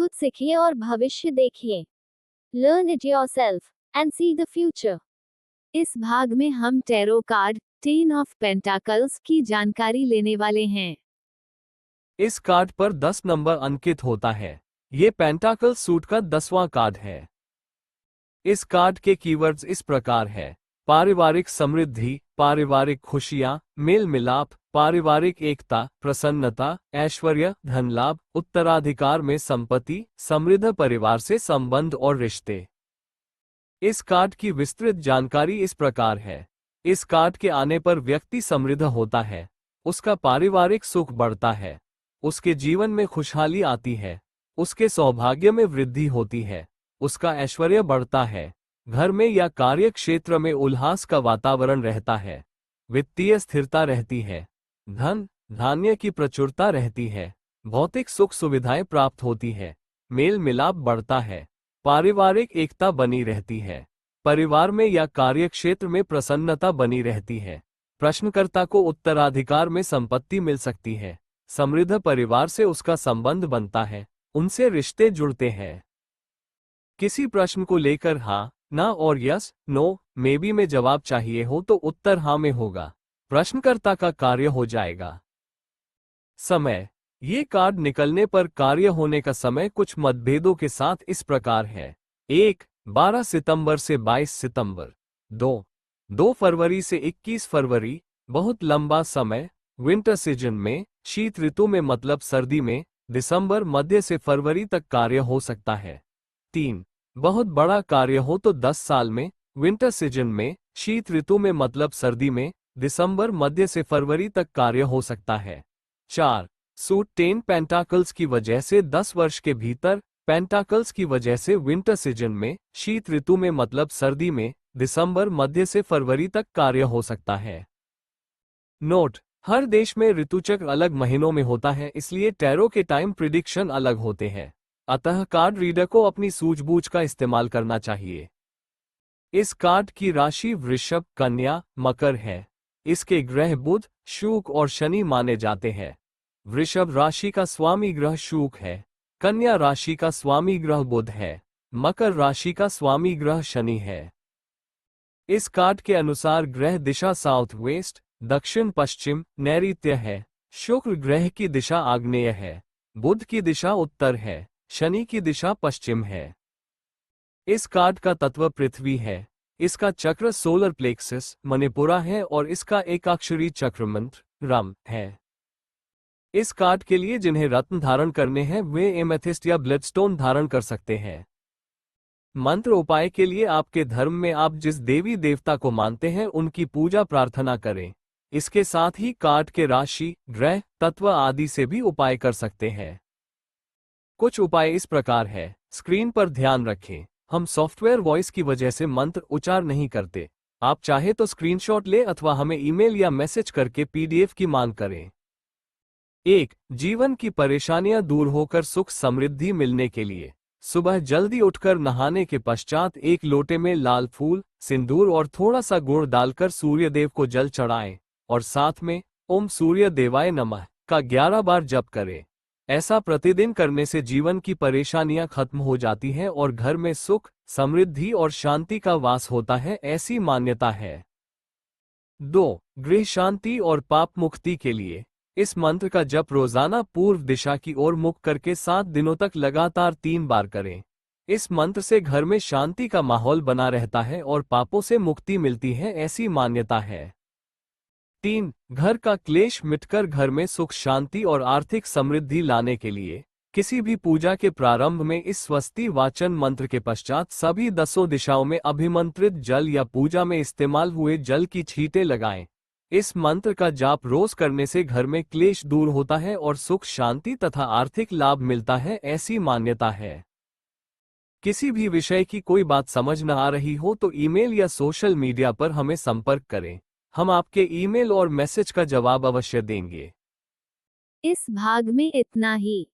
खुद सीखिए और भविष्य देखिए। Learn it yourself and see the future. इस भाग में हम टैरो कार्ड 10 ऑफ पेंटाकल्स की जानकारी लेने वाले हैं। इस कार्ड पर 10 नंबर अंकित होता है। ये पेंटाकल सूट का 10वां कार्ड है। इस कार्ड के कीवर्ड्स इस प्रकार है: पारिवारिक समृद्धि, पारिवारिक खुशियां, मेल मिलाप, पारिवारिक एकता, प्रसन्नता, ऐश्वर्य, धन लाभ, उत्तराधिकार में संपत्ति, समृद्ध परिवार से संबंध और रिश्ते। इस कार्ड की विस्तृत जानकारी इस प्रकार है: इस कार्ड के आने पर व्यक्ति समृद्ध होता है, उसका पारिवारिक सुख बढ़ता है, उसके जीवन में खुशहाली आती है, उसके सौभाग्य में वृद्धि होती है, उसका ऐश्वर्य बढ़ता है, घर में या कार्य क्षेत्र में उल्लास का वातावरण रहता है, वित्तीय स्थिरता रहती है, धन धान्य की प्रचुरता रहती है, भौतिक सुख सुविधाएं प्राप्त होती है, मेल मिलाप बढ़ता है, पारिवारिक एकता बनी रहती है, परिवार में या कार्य क्षेत्र में प्रसन्नता बनी रहती है, प्रश्नकर्ता को उत्तराधिकार में संपत्ति मिल सकती है, समृद्ध परिवार से उसका संबंध बनता है, उनसे रिश्ते जुड़ते हैं। किसी प्रश्न को लेकर हाँ, ना और यस, नो, मे बी में जवाब चाहिए हो तो उत्तर हाँ में होगा, प्रश्नकर्ता का कार्य हो जाएगा। समय: ये कार्ड निकलने पर कार्य होने का समय कुछ मतभेदों के साथ इस प्रकार है: 1. 12 सितंबर से 22 सितंबर। 2 फरवरी से 21 फरवरी, बहुत लंबा समय, विंटर सीजन में, शीत ऋतु में मतलब सर्दी में, दिसंबर मध्य से फरवरी तक कार्य हो सकता है। 3. बहुत बड़ा कार्य हो तो 10 साल में, विंटर सीजन में, शीत ऋतु में मतलब सर्दी में, दिसंबर मध्य से फरवरी तक कार्य हो सकता है। 4. सूट 10 पेंटाकल्स की वजह से 10 वर्ष के भीतर, पेंटाकल्स की वजह से विंटर सीजन में, शीत ऋतु में मतलब सर्दी में, दिसंबर मध्य से फरवरी तक कार्य हो सकता है। नोट: हर देश में ऋतुचक्र अलग महीनों में होता है, इसलिए टैरो के टाइम प्रिडिक्शन अलग होते हैं, अतः कार्ड रीडर को अपनी सूझबूझ का इस्तेमाल करना चाहिए। इस कार्ड की राशि वृषभ, कन्या, मकर है। इसके ग्रह बुध, शुक्र और शनि माने जाते हैं। वृषभ राशि का स्वामी ग्रह शुक्र है, कन्या राशि का स्वामी ग्रह बुध है, मकर राशि का स्वामी ग्रह शनि है। इस कार्ड के अनुसार ग्रह दिशा साउथ वेस्ट, दक्षिण पश्चिम, नैऋत्य है। शुक्र ग्रह की दिशा आग्नेय है, बुध की दिशा उत्तर है, शनि की दिशा पश्चिम है। इस कार्ड का तत्व पृथ्वी है। इसका चक्र सोलर प्लेक्सस मणिपुरा है और इसका एकाक्षरी चक्र मंत्र रम है। इस कार्ड के लिए जिन्हें रत्न धारण करने हैं वे एमेथिस्ट या ब्लडस्टोन धारण कर सकते हैं। मंत्र उपाय के लिए आपके धर्म में आप जिस देवी देवता को मानते हैं उनकी पूजा प्रार्थना करें। इसके साथ ही कार्ड के राशि, ग्रह, तत्व आदि से भी उपाय कर सकते हैं। कुछ उपाय इस प्रकार है। स्क्रीन पर ध्यान रखें, हम सॉफ्टवेयर वॉइस की वजह से मंत्र उच्चार नहीं करते। आप चाहे तो स्क्रीनशॉट लें अथवा हमें ईमेल या मैसेज करके पीडीएफ की मांग करें। 1. जीवन की परेशानियां दूर होकर सुख समृद्धि मिलने के लिए सुबह जल्दी उठकर नहाने के पश्चात एक लोटे में लाल फूल, सिंदूर और थोड़ा सा गुड़ डालकर सूर्यदेव को जल चढ़ाएं और साथ में ओम सूर्य देवाय नमः का 11 बार जप करें। ऐसा प्रतिदिन करने से जीवन की परेशानियां खत्म हो जाती हैं और घर में सुख, समृद्धि और शांति का वास होता है, ऐसी मान्यता है। 2. गृह शांति और पाप मुक्ति के लिए इस मंत्र का जप रोजाना पूर्व दिशा की ओर मुख करके 7 दिनों तक लगातार 3 बार करें। इस मंत्र से घर में शांति का माहौल बना रहता है और पापों से मुक्ति मिलती है, ऐसी मान्यता है। 3. घर का क्लेश मिटकर घर में सुख शांति और आर्थिक समृद्धि लाने के लिए किसी भी पूजा के प्रारंभ में इस स्वस्ति वाचन मंत्र के पश्चात सभी 10 दिशाओं में अभिमंत्रित जल या पूजा में इस्तेमाल हुए जल की छींटे लगाएं। इस मंत्र का जाप रोज करने से घर में क्लेश दूर होता है और सुख शांति तथा आर्थिक लाभ मिलता है, ऐसी मान्यता है। किसी भी विषय की कोई बात समझ न आ रही हो तो ईमेल या सोशल मीडिया पर हमें संपर्क करें, हम आपके ईमेल और मैसेज का जवाब अवश्य देंगे। इस भाग में इतना ही।